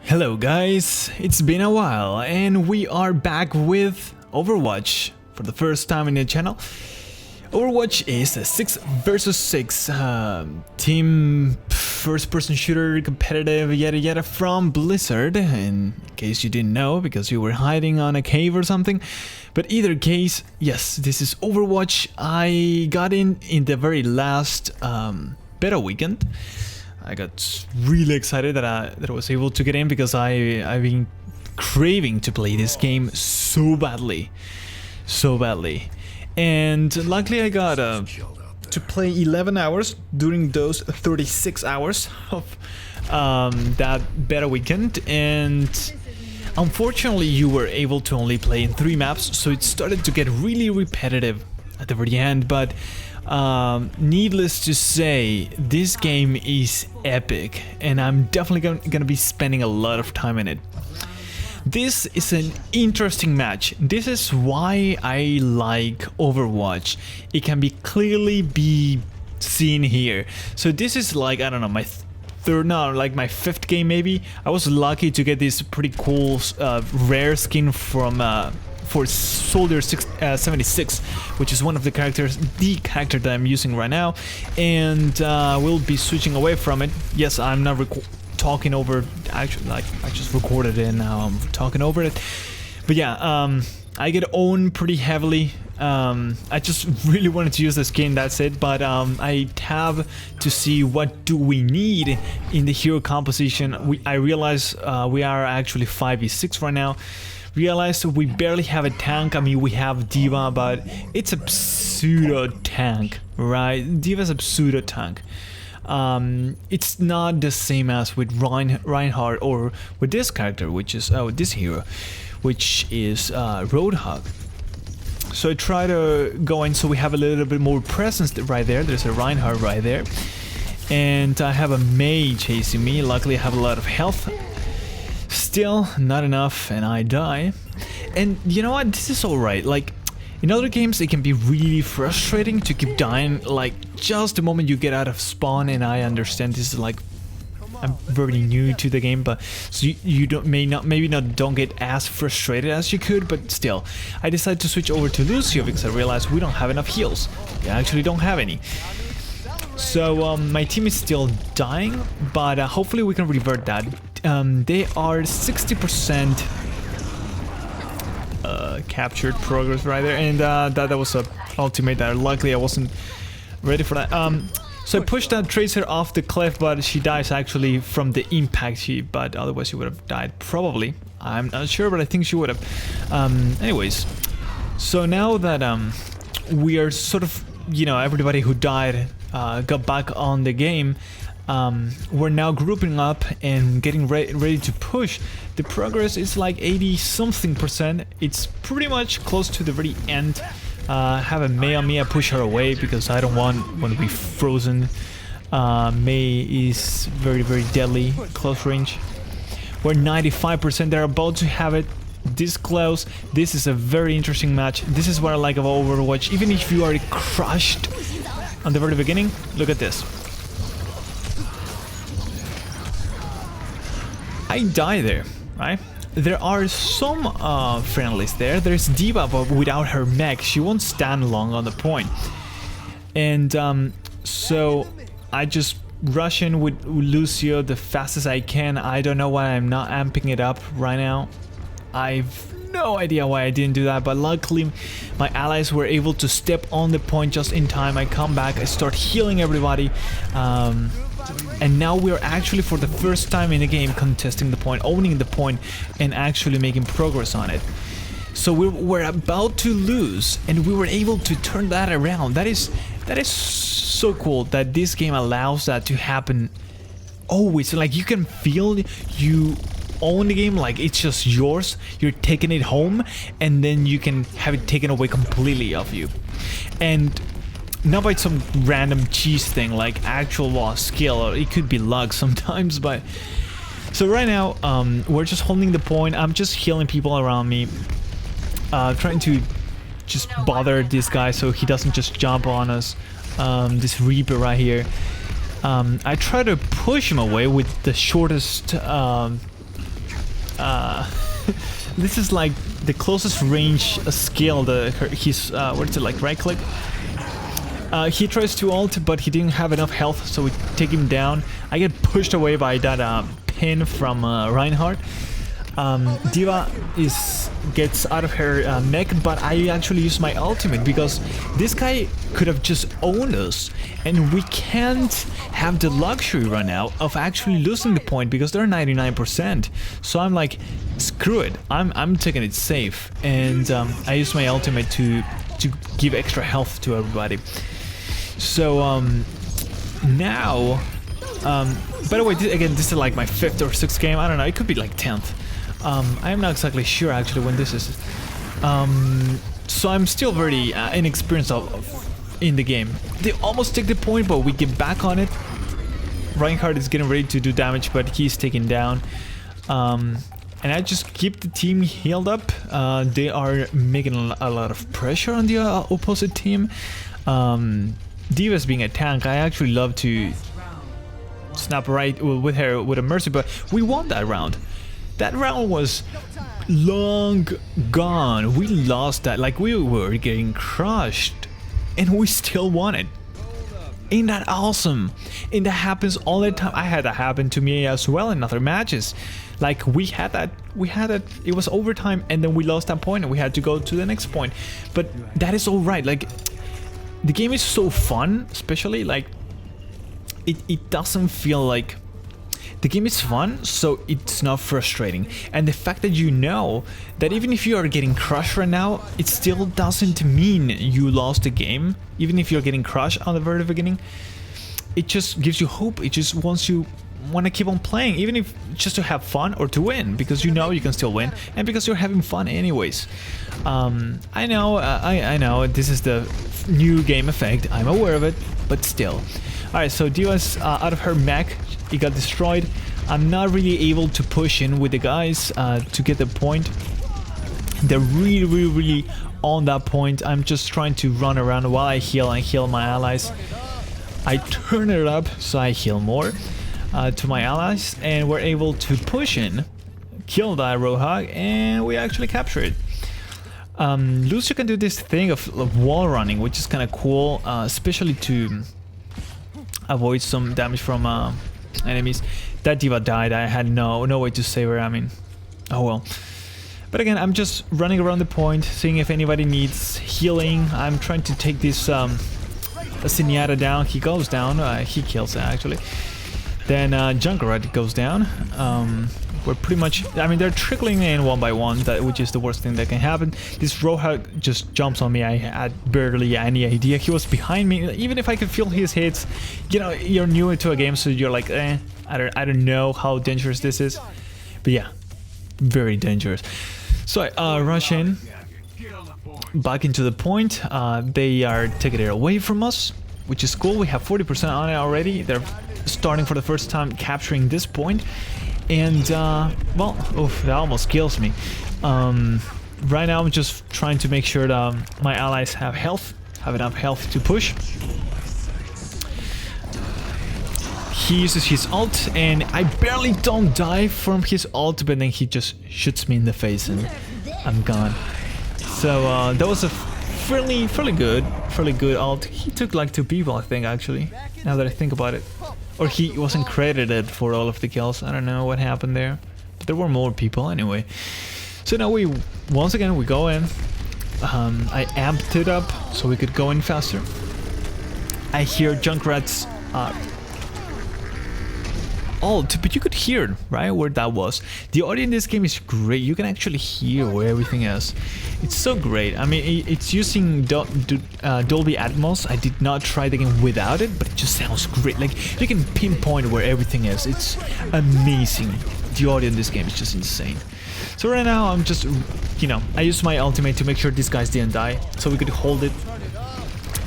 Hello guys, it's been a while and we are back with Overwatch for the first time in the channel. Overwatch is a 6 versus 6 team first person shooter competitive yada yada from Blizzard, in case you didn't know because you were hiding on a cave or something. But either case, yes, this is Overwatch. I got in the very last beta weekend. I got really excited that I was able to get in because I've been craving to play this game so badly, and luckily I got to play 11 hours during those 36 hours of that beta weekend, and unfortunately you were able to only play in 3 maps, so it started to get really repetitive at the very end. But needless to say, this game is epic and I'm definitely gonna be spending a lot of time in it. This is an interesting match. This is why I like Overwatch. It can be clearly be seen here. So this is like, I don't know, my my 5th game maybe. I was lucky to get this pretty cool rare skin from for Soldier 76, which is one of the characters, the character that I'm using right now, and we'll be switching away from it. Yes, I'm not talking over, actually, like I just recorded it and now I'm talking over it. But yeah, I get owned pretty heavily. I just really wanted to use the skin, that's it. But I tab to see what do we need in the hero composition. I realize we are actually 5v6 right now. Realized we barely have a tank. I mean, we have D.Va, but it's a pseudo tank, right? D.Va's a pseudo tank. It's not the same as with Reinhardt or with this character, which is this hero, which is Roadhog. So I try to go in so we have a little bit more presence right there. There's a Reinhardt right there, and I have a Mei chasing me. Luckily, I have a lot of health. Still not enough and I die. And you know what, this is alright. Like in other games it can be really frustrating to keep dying like just the moment you get out of spawn, and I understand this is like, I'm very new to the game, but so you don't get as frustrated as you could, but still I decided to switch over to Lucio because I realized we don't have enough heals. We actually don't have any. So my team is still dying, but hopefully we can revert that. They are 60% captured progress right there, and that was a ultimate that luckily I wasn't ready for that. So I pushed that Tracer off the cliff, but she dies actually from the impact, but otherwise she would have died probably. I'm not sure, but I think she would have. Anyways, so now that we are sort of, you know, everybody who died got back on the game. We're now grouping up and getting ready to push. The progress is like 80-something%. It's pretty much close to the very end. Have a Mei on me. I push her away because I don't want to be frozen. Mei is very deadly close range. We're 95%. They're about to have it this close. This is a very interesting match. This is what I like about Overwatch. Even if you are crushed on the very beginning, look at this. I die there, right? There are some friendlies there. There's D.Va, but without her mech, she won't stand long on the point. And so I just rush in with Lucio the fastest I can. I don't know why I'm not amping it up right now. I've no idea why I didn't do that, but luckily my allies were able to step on the point just in time. I come back, I start healing everybody. And now we're actually for the first time in the game contesting the point, owning the point, and actually making progress on it. So we're about to lose and we were able to turn that around. That is so cool that this game allows that to happen always. Like you can feel you own the game, like it's just yours, you're taking it home, and then you can have it taken away completely of you. And not by some random cheese thing like actual raw skill, or it could be luck sometimes. But so right now we're just holding the point. I'm just healing people around me, trying to just bother this guy so he doesn't just jump on us. This Reaper right here, I try to push him away with the shortest this is like the closest range skill. His what is it, like right click? He tries to ult, but he didn't have enough health, so we take him down. I get pushed away by that pin from Reinhardt. Diva gets out of her mech, but I actually use my ultimate because this guy could have just owned us, and we can't have the luxury right now of actually losing the point because they're 99%. So I'm like, screw it, I'm taking it safe, and I use my ultimate to give extra health to everybody. So now, by the way, this is like my 5th or 6th game. I don't know. It could be like 10th. I'm not exactly sure actually when this is. So I'm still very inexperienced in the game. They almost take the point, but we get back on it. Reinhardt is getting ready to do damage, but he's taken down. And I just keep the team healed up. They are making a lot of pressure on the opposite team. Diva's being a tank. I actually love to snap right with her with a mercy, but we won that round. That round was long gone. We lost that. Like, we were getting crushed, and we still won it. Ain't that awesome? And that happens all the time. I had that happen to me as well in other matches. Like, we had that. It was overtime, and then we lost that point, and we had to go to the next point. But that is all right. Like, the game is so fun, especially like it doesn't feel like. The game is fun, so it's not frustrating. And the fact that you know that even if you are getting crushed right now, it still doesn't mean you lost the game. Even if you're getting crushed on the very beginning, it just gives you hope. It just wants you want to keep on playing, even if just to have fun or to win, because you know you can still win, and because you're having fun anyways. I know, I know this is the new game effect. I'm aware of it, but still. Alright, so Diva's out of her mech. He got destroyed. I'm not really able to push in with the guys to get the point. They're really on that point. I'm just trying to run around while I heal my allies. I turn it up so I heal more to my allies, and we're able to push in, kill that Roadhog, and we actually capture it. Lucio can do this thing of wall running, which is kind of cool, especially to avoid some damage from enemies. That Diva died. I had no way to save her. I mean, oh well. But again, I'm just running around the point, seeing if anybody needs healing. I'm trying to take this Zenyatta down. He goes down. He kills it actually. Then Junkrat goes down. We're pretty much, I mean, they're trickling in one by one, which is the worst thing that can happen. This Roadhog just jumps on me. I had barely any idea he was behind me. Even if I could feel his hits, you know, you're new into a game, so you're like, I don't know how dangerous this is. But yeah, very dangerous. So I rush in, back into the point. They are taking it away from us, which is cool. We have 40% on it already. They're starting for the first time capturing this point. And, well, oof, that almost kills me. Right now I'm just trying to make sure that my allies have enough health to push. He uses his ult, and I barely don't die from his ult, but then he just shoots me in the face and I'm gone. So, that was a fairly good ult. He took like 2 people, I think, actually, now that I think about it. Or he wasn't credited for all of the kills. I don't know what happened there. But there were more people anyway. So now once again, we go in. I amped it up so we could go in faster. I hear Junkrat's ult, but you could hear, right, where that was. The audio in this game is great. You can actually hear where everything is. It's so great. I mean, it's using Dolby Atmos. I did not try the game without it, but it just sounds great. Like, you can pinpoint where everything is. It's amazing. The audio in this game is just insane. So right now, I'm just, you know, I used my ultimate to make sure these guys didn't die, so we could hold it.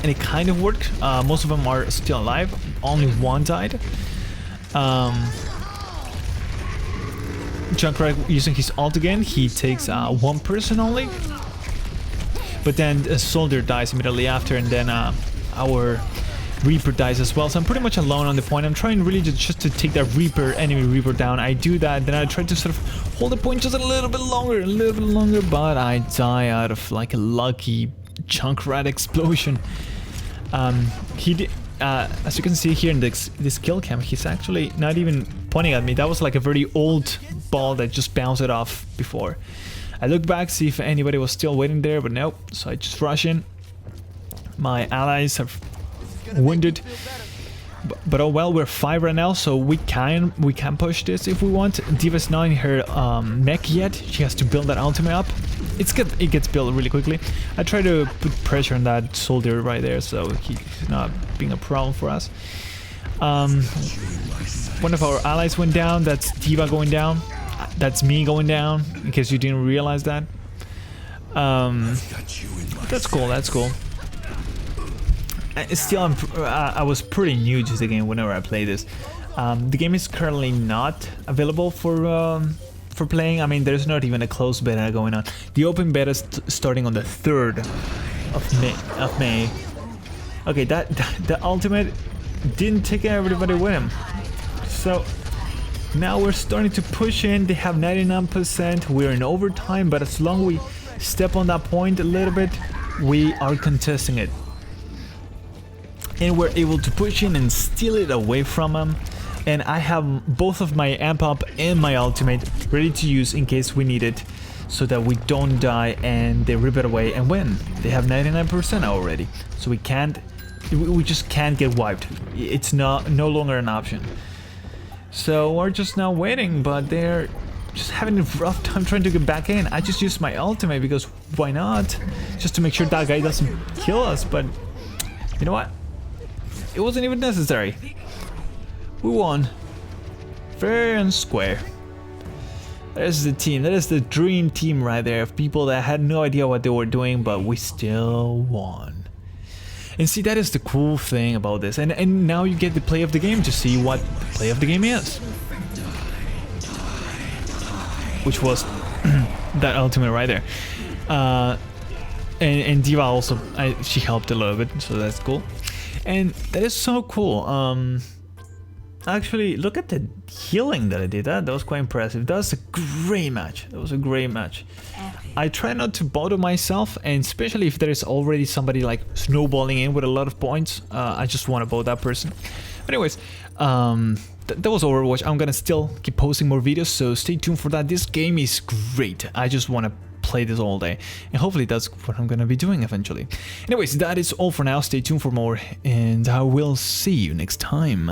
And it kind of worked. Most of them are still alive. Only one died. Junkrat using his ult again, he takes 1 person only, but then a soldier dies immediately after, and then our Reaper dies as well, so I'm pretty much alone on the point. I'm trying really just to take that enemy Reaper down. I do that, then I try to sort of hold the point just a little bit longer, but I die out of like a lucky chunk rat explosion. He did, as you can see here in this kill cam, he's actually not even pointing at me. That was like a very old ball that just bounced it off before. I look back, see if anybody was still waiting there, but nope. So I just rush in. My allies have wounded, but oh well, we're 5 right now, so we can push this if we want. D.Va's not in her mech yet. She has to build that ultimate up. It gets built really quickly. I try to put pressure on that soldier right there, so he's not being a problem for us. One of our allies went down. That's D.Va going down. That's me going down, in case you didn't realize that. That's cool. That's cool. Still, I was pretty new to the game whenever I played this. The game is currently not available for playing. I mean, there's not even a closed beta going on. The open beta is starting on the 3rd of May. Okay, the ultimate didn't take everybody with him. So now we're starting to push in. They have 99%. We're in overtime, but as long as we step on that point a little bit, we are contesting it. And we're able to push in and steal it away from them. And I have both of my amp up and my ultimate ready to use in case we need it, so that we don't die and they rip it away and win. They have 99% already, so we just can't get wiped. It's no longer an option. So we're just now waiting, but they're just having a rough time trying to get back in. I just used my ultimate because why not? Just to make sure that guy doesn't kill us, but you know what? It wasn't even necessary. We won. Fair and square. That is the team. That is the dream team right there of people that had no idea what they were doing, but we still won. And see, that is the cool thing about this. And now you get the play of the game to see what the play of the game is. Which was that ultimate right there. And D.Va also, she helped a little bit, so that's cool. And that is so cool. Actually, look at the healing that I did. That was quite impressive. That was a great match. That was a great match. I try not to bother myself, and especially if there is already somebody like snowballing in with a lot of points, I just want to vote that person. But anyways, that was Overwatch. I'm gonna still keep posting more videos, so stay tuned for that. This game is great. I just want to play this all day, and hopefully that's what I'm gonna be doing eventually. Anyways, that is all for now. Stay tuned for more, and I will see you next time.